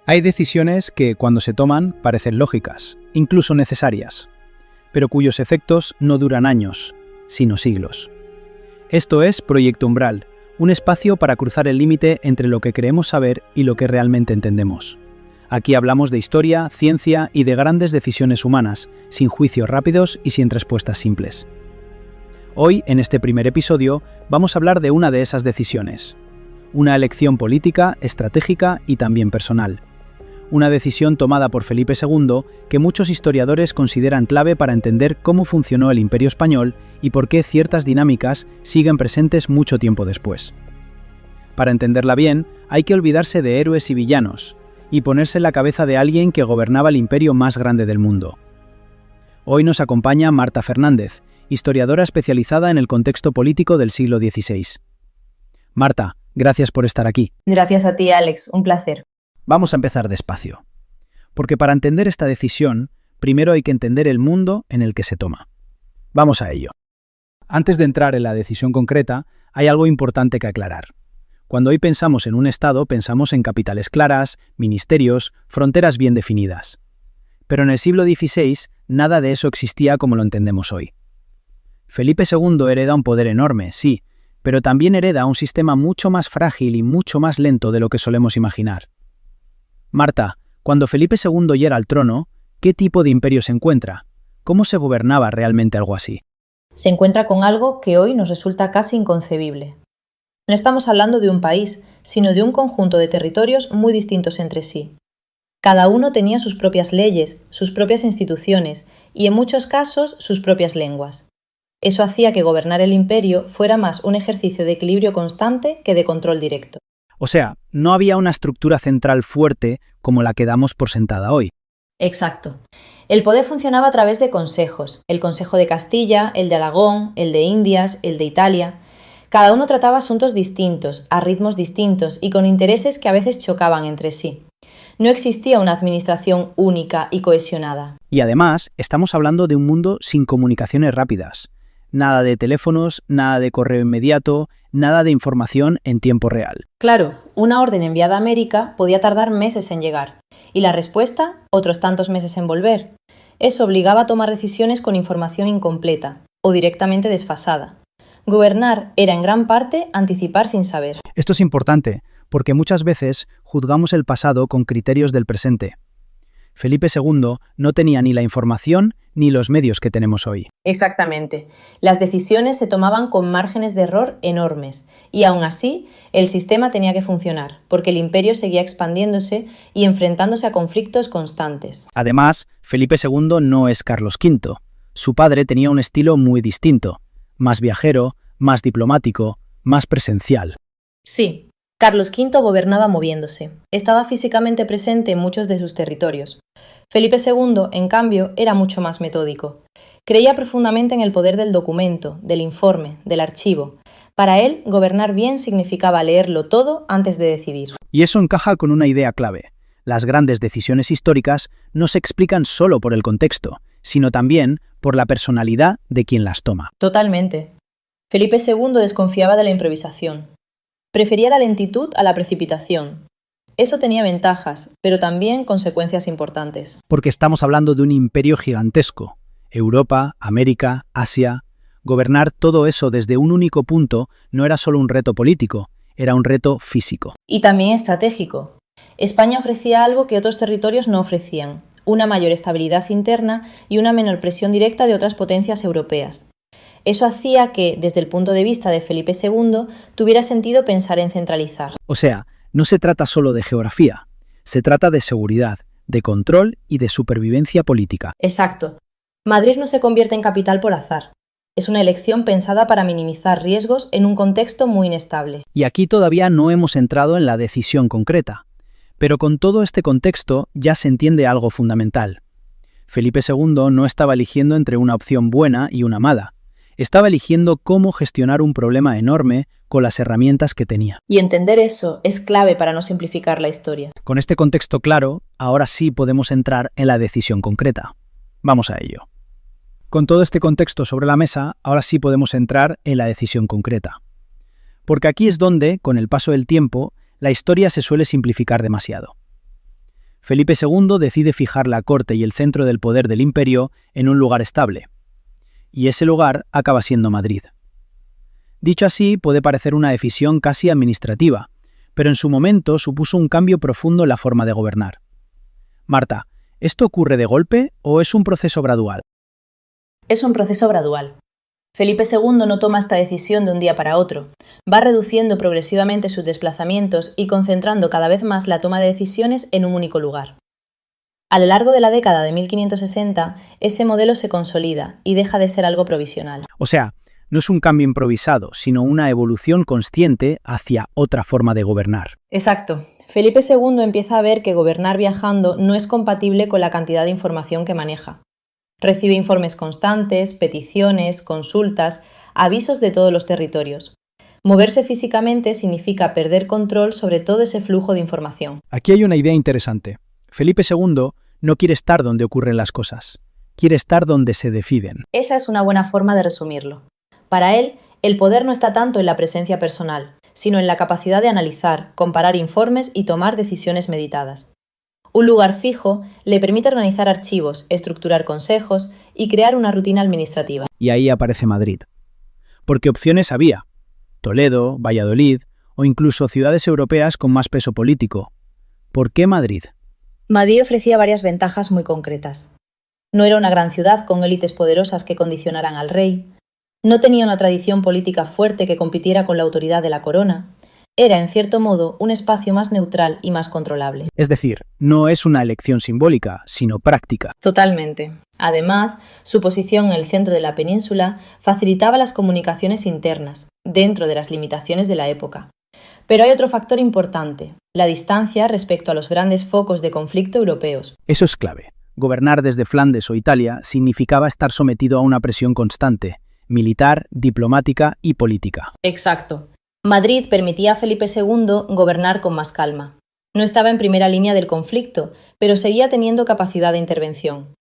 Hay decisiones que, cuando se toman, parecen lógicas, incluso necesarias, pero cuyos efectos no duran años, sino siglos. Esto es Proyecto Umbral, un espacio para cruzar el límite entre lo que creemos saber y lo que realmente entendemos. Aquí hablamos de historia, ciencia y de grandes decisiones humanas, sin juicios rápidos y sin respuestas simples. Hoy, en este primer episodio, vamos a hablar de una de esas decisiones. Una elección política, estratégica y también personal. Una decisión tomada por Felipe II que muchos historiadores consideran clave para entender cómo funcionó el Imperio Español y por qué ciertas dinámicas siguen presentes mucho tiempo después. Para entenderla bien, hay que olvidarse de héroes y villanos, y ponerse en la cabeza de alguien que gobernaba el imperio más grande del mundo. Hoy nos acompaña Marta Fernández, historiadora especializada en el contexto político del siglo XVI. Marta, gracias por estar aquí. Gracias a ti, Alex. Un placer. Vamos a empezar despacio, porque para entender esta decisión, primero hay que entender el mundo en el que se toma. Vamos a ello. Antes de entrar en la decisión concreta, hay algo importante que aclarar. Cuando hoy pensamos en un Estado, pensamos en capitales claras, ministerios, fronteras bien definidas. Pero en el siglo XVI, nada de eso existía como lo entendemos hoy. Felipe II hereda un poder enorme, sí, pero también hereda un sistema mucho más frágil y mucho más lento de lo que solemos imaginar. Marta, cuando Felipe II llega al trono, ¿qué tipo de imperio se encuentra? ¿Cómo se gobernaba realmente algo así? Se encuentra con algo que hoy nos resulta casi inconcebible. No estamos hablando de un país, sino de un conjunto de territorios muy distintos entre sí. Cada uno tenía sus propias leyes, sus propias instituciones y, en muchos casos, sus propias lenguas. Eso hacía que gobernar el imperio fuera más un ejercicio de equilibrio constante que de control directo. O sea, no había una estructura central fuerte como la que damos por sentada hoy. Exacto. El poder funcionaba a través de consejos, el Consejo de Castilla, el de Aragón, el de Indias, el de Italia. Cada uno trataba asuntos distintos, a ritmos distintos y con intereses que a veces chocaban entre sí. No existía una administración única y cohesionada. Y además, estamos hablando de un mundo sin comunicaciones rápidas. Nada de teléfonos, nada de correo inmediato, nada de información en tiempo real. Claro, una orden enviada a América podía tardar meses en llegar, y la respuesta, otros tantos meses en volver. Eso obligaba a tomar decisiones con información incompleta, o directamente desfasada. Gobernar era en gran parte anticipar sin saber. Esto es importante, porque muchas veces juzgamos el pasado con criterios del presente. Felipe II no tenía ni la información ni los medios que tenemos hoy. Exactamente. Las decisiones se tomaban con márgenes de error enormes, y aún así, el sistema tenía que funcionar, porque el imperio seguía expandiéndose y enfrentándose a conflictos constantes. Además, Felipe II no es Carlos V. Su padre tenía un estilo muy distinto, más viajero, más diplomático, más presencial. Sí. Carlos V gobernaba moviéndose. Estaba físicamente presente en muchos de sus territorios. Felipe II, en cambio, era mucho más metódico. Creía profundamente en el poder del documento, del informe, del archivo. Para él, gobernar bien significaba leerlo todo antes de decidir. Y eso encaja con una idea clave. Las grandes decisiones históricas no se explican solo por el contexto, sino también por la personalidad de quien las toma. Totalmente. Felipe II desconfiaba de la improvisación. Prefería la lentitud a la precipitación. Eso tenía ventajas, pero también consecuencias importantes. Porque estamos hablando de un imperio gigantesco. Europa, América, Asia. Gobernar todo eso desde un único punto no era solo un reto político, era un reto físico. Y también estratégico. España ofrecía algo que otros territorios no ofrecían: una mayor estabilidad interna y una menor presión directa de otras potencias europeas. Eso hacía que, desde el punto de vista de Felipe II, tuviera sentido pensar en centralizar. O sea, no se trata solo de geografía, se trata de seguridad, de control y de supervivencia política. Exacto. Madrid no se convierte en capital por azar. Es una elección pensada para minimizar riesgos en un contexto muy inestable. Y aquí todavía no hemos entrado en la decisión concreta. Pero con todo este contexto ya se entiende algo fundamental. Felipe II no estaba eligiendo entre una opción buena y una mala. Estaba eligiendo cómo gestionar un problema enorme con las herramientas que tenía. Y entender eso es clave para no simplificar la historia. Con este contexto claro, ahora sí podemos entrar en la decisión concreta. Vamos a ello. Con todo este contexto sobre la mesa, ahora sí podemos entrar en la decisión concreta. Porque aquí es donde, con el paso del tiempo, la historia se suele simplificar demasiado. Felipe II decide fijar la corte y el centro del poder del imperio en un lugar estable. Y ese lugar acaba siendo Madrid. Dicho así, puede parecer una decisión casi administrativa, pero en su momento supuso un cambio profundo en la forma de gobernar. Marta, ¿esto ocurre de golpe o es un proceso gradual? Es un proceso gradual. Felipe II no toma esta decisión de un día para otro. Va reduciendo progresivamente sus desplazamientos y concentrando cada vez más la toma de decisiones en un único lugar. A lo largo de la década de 1560, ese modelo se consolida y deja de ser algo provisional. O sea, no es un cambio improvisado, sino una evolución consciente hacia otra forma de gobernar. Exacto. Felipe II empieza a ver que gobernar viajando no es compatible con la cantidad de información que maneja. Recibe informes constantes, peticiones, consultas, avisos de todos los territorios. Moverse físicamente significa perder control sobre todo ese flujo de información. Aquí hay una idea interesante. Felipe II no quiere estar donde ocurren las cosas, quiere estar donde se deciden. Esa es una buena forma de resumirlo. Para él, el poder no está tanto en la presencia personal, sino en la capacidad de analizar, comparar informes y tomar decisiones meditadas. Un lugar fijo le permite organizar archivos, estructurar consejos y crear una rutina administrativa. Y ahí aparece Madrid. Porque opciones había. Toledo, Valladolid o incluso ciudades europeas con más peso político. ¿Por qué Madrid? Madrid ofrecía varias ventajas muy concretas. No era una gran ciudad con élites poderosas que condicionaran al rey. No tenía una tradición política fuerte que compitiera con la autoridad de la corona. Era, en cierto modo, un espacio más neutral y más controlable. Es decir, no es una elección simbólica, sino práctica. Totalmente. Además, su posición en el centro de la península facilitaba las comunicaciones internas, dentro de las limitaciones de la época. Pero hay otro factor importante, la distancia respecto a los grandes focos de conflicto europeos. Eso es clave. Gobernar desde Flandes o Italia significaba estar sometido a una presión constante, militar, diplomática y política. Exacto. Madrid permitía a Felipe II gobernar con más calma. No estaba en primera línea del conflicto, pero seguía teniendo capacidad de intervención.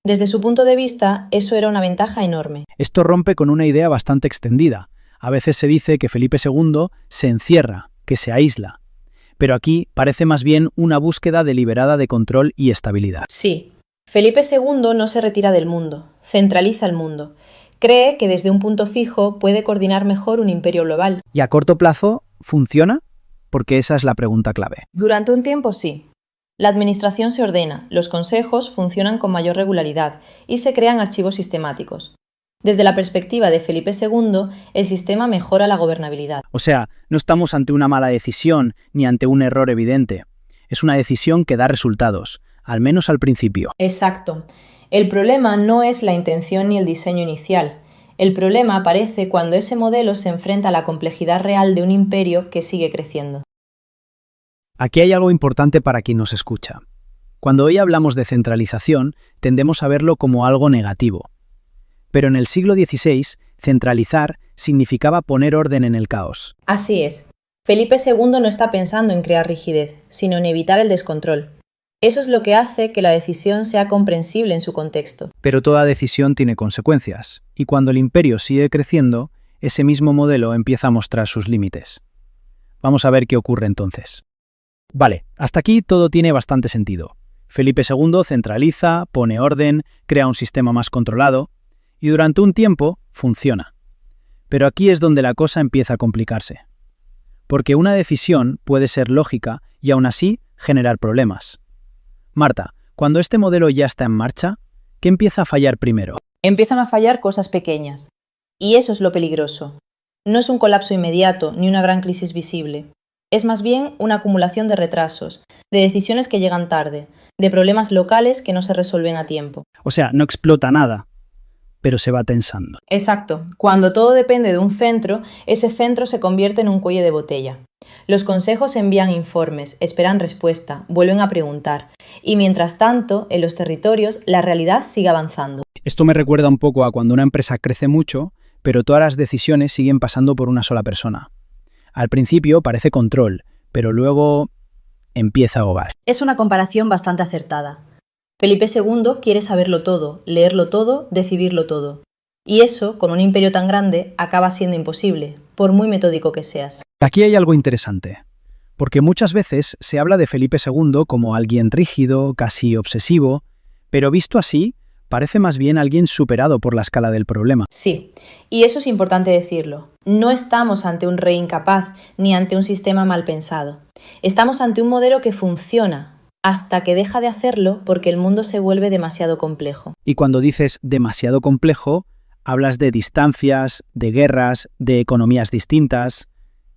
Desde su punto de vista, eso era una ventaja enorme. Esto rompe con una idea bastante extendida. A veces se dice que Felipe II se encierra, que se aísla. Pero aquí parece más bien una búsqueda deliberada de control y estabilidad. Sí, Felipe II no se retira del mundo, centraliza el mundo. Cree que desde un punto fijo puede coordinar mejor un imperio global. ¿Y a corto plazo funciona? Porque esa es la pregunta clave. Durante un tiempo sí. La administración se ordena, los consejos funcionan con mayor regularidad y se crean archivos sistemáticos. Desde la perspectiva de Felipe II, el sistema mejora la gobernabilidad. O sea, no estamos ante una mala decisión ni ante un error evidente. Es una decisión que da resultados, al menos al principio. Exacto. El problema no es la intención ni el diseño inicial. El problema aparece cuando ese modelo se enfrenta a la complejidad real de un imperio que sigue creciendo. Aquí hay algo importante para quien nos escucha. Cuando hoy hablamos de centralización, tendemos a verlo como algo negativo. Pero en el siglo XVI, centralizar significaba poner orden en el caos. Así es. Felipe II no está pensando en crear rigidez, sino en evitar el descontrol. Eso es lo que hace que la decisión sea comprensible en su contexto. Pero toda decisión tiene consecuencias, y cuando el imperio sigue creciendo, ese mismo modelo empieza a mostrar sus límites. Vamos a ver qué ocurre entonces. Vale, hasta aquí todo tiene bastante sentido. Felipe II centraliza, pone orden, crea un sistema más controlado, y durante un tiempo funciona. Pero aquí es donde la cosa empieza a complicarse. Porque una decisión puede ser lógica y aún así generar problemas. Marta, cuando este modelo ya está en marcha, ¿qué empieza a fallar primero? Empiezan a fallar cosas pequeñas. Y eso es lo peligroso. No es un colapso inmediato ni una gran crisis visible. Es más bien una acumulación de retrasos, de decisiones que llegan tarde, de problemas locales que no se resuelven a tiempo. O sea, no explota nada, pero se va tensando. Exacto. Cuando todo depende de un centro, ese centro se convierte en un cuello de botella. Los consejos envían informes, esperan respuesta, vuelven a preguntar. Y mientras tanto, en los territorios, la realidad sigue avanzando. Esto me recuerda un poco a cuando una empresa crece mucho, pero todas las decisiones siguen pasando por una sola persona. Al principio parece control, pero luego empieza a ahogar. Es una comparación bastante acertada. Felipe II quiere saberlo todo, leerlo todo, decidirlo todo. Y eso, con un imperio tan grande, acaba siendo imposible, por muy metódico que seas. Aquí hay algo interesante, Porque muchas veces se habla de Felipe II como alguien rígido, casi obsesivo, pero visto así, parece más bien alguien superado por la escala del problema. Sí, y eso es importante decirlo. No estamos ante un rey incapaz ni ante un sistema mal pensado. Estamos ante un modelo que funciona hasta que deja de hacerlo porque el mundo se vuelve demasiado complejo. Y cuando dices demasiado complejo, hablas de distancias, de guerras, de economías distintas,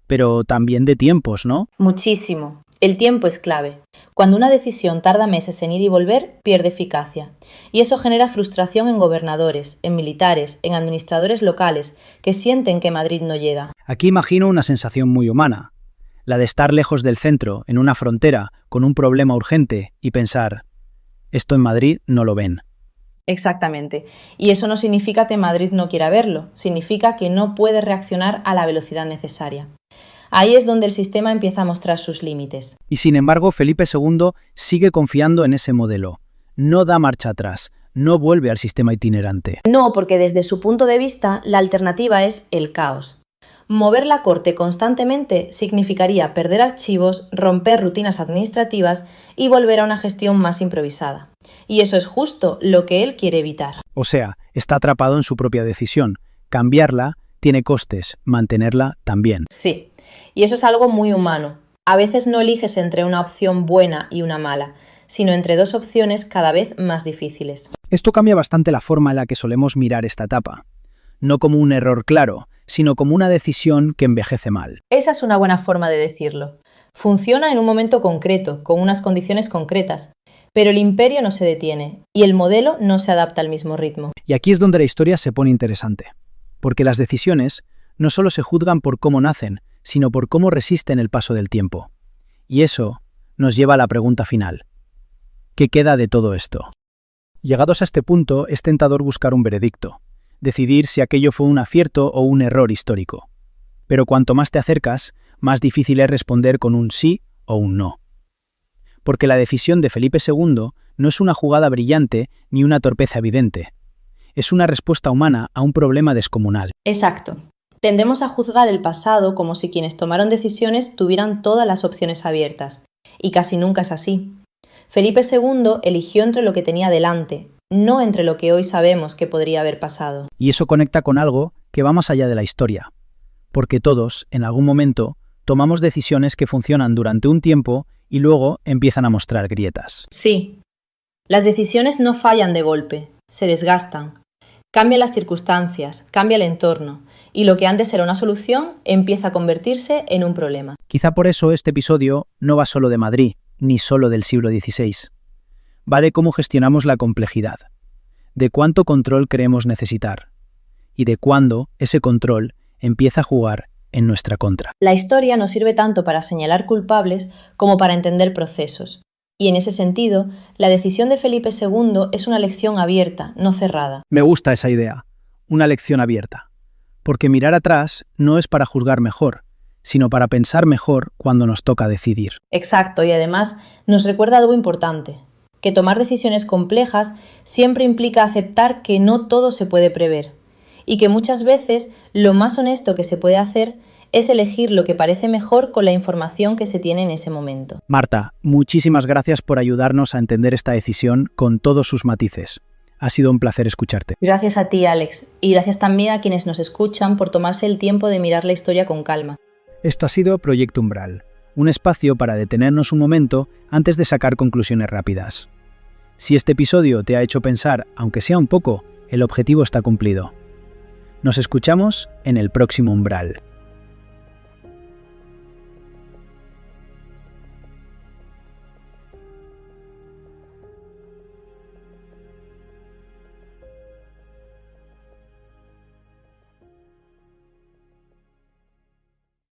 pero también de tiempos, ¿no? Muchísimo. El tiempo es clave. Cuando una decisión tarda meses en ir y volver, pierde eficacia. Y eso genera frustración en gobernadores, en militares, en administradores locales, que sienten que Madrid no llega. Aquí imagino una sensación muy humana, la de estar lejos del centro, en una frontera, con un problema urgente, y pensar, esto en Madrid no lo ven. Exactamente. Y eso no significa que Madrid no quiera verlo, significa que no puede reaccionar a la velocidad necesaria. Ahí es donde el sistema empieza a mostrar sus límites. Y sin embargo, Felipe II sigue confiando en ese modelo. No da marcha atrás, no vuelve al sistema itinerante. No, porque desde su punto de vista, la alternativa es el caos. Mover la corte constantemente significaría perder archivos, romper rutinas administrativas y volver a una gestión más improvisada. Y eso es justo lo que él quiere evitar. O sea, está atrapado en su propia decisión. Cambiarla tiene costes, mantenerla también. Sí, y eso es algo muy humano. A veces no eliges entre una opción buena y una mala, sino entre dos opciones cada vez más difíciles. Esto cambia bastante la forma en la que solemos mirar esta etapa. No como un error claro, sino como una decisión que envejece mal. Esa es una buena forma de decirlo. Funciona en un momento concreto, con unas condiciones concretas, pero el imperio no se detiene y el modelo no se adapta al mismo ritmo. Y aquí es donde la historia se pone interesante, porque las decisiones no solo se juzgan por cómo nacen, sino por cómo resisten el paso del tiempo. Y eso nos lleva a la pregunta final. ¿Qué queda de todo esto? Llegados a este punto, es tentador buscar un veredicto, decidir si aquello fue un acierto o un error histórico. Pero cuanto más te acercas, más difícil es responder con un sí o un no. Porque la decisión de Felipe II no es una jugada brillante ni una torpeza evidente. Es una respuesta humana a un problema descomunal. Exacto. Tendemos a juzgar el pasado como si quienes tomaron decisiones tuvieran todas las opciones abiertas, y casi nunca es así. Felipe II eligió entre lo que tenía delante, no entre lo que hoy sabemos que podría haber pasado. Y eso conecta con algo que va más allá de la historia, porque todos, en algún momento, tomamos decisiones que funcionan durante un tiempo y luego empiezan a mostrar grietas. Sí, las decisiones no fallan de golpe, se desgastan. Cambian las circunstancias, cambia el entorno, y lo que antes era una solución empieza a convertirse en un problema. Quizá por eso este episodio no va solo de Madrid, ni solo del siglo XVI. Va de cómo gestionamos la complejidad, de cuánto control creemos necesitar, y de cuándo ese control empieza a jugar en nuestra contra. La historia nos sirve tanto para señalar culpables como para entender procesos. Y en ese sentido, la decisión de Felipe II es una lección abierta, no cerrada. Me gusta esa idea, una lección abierta. Porque mirar atrás no es para juzgar mejor, sino para pensar mejor cuando nos toca decidir. Exacto, y además nos recuerda algo importante, que tomar decisiones complejas siempre implica aceptar que no todo se puede prever, y que muchas veces lo más honesto que se puede hacer es elegir lo que parece mejor con la información que se tiene en ese momento. Marta, muchísimas gracias por ayudarnos a entender esta decisión con todos sus matices. Ha sido un placer escucharte. Gracias a ti, Alex, y gracias también a quienes nos escuchan por tomarse el tiempo de mirar la historia con calma. Esto ha sido Proyecto Umbral, un espacio para detenernos un momento antes de sacar conclusiones rápidas. Si este episodio te ha hecho pensar, aunque sea un poco, el objetivo está cumplido. Nos escuchamos en el próximo Umbral.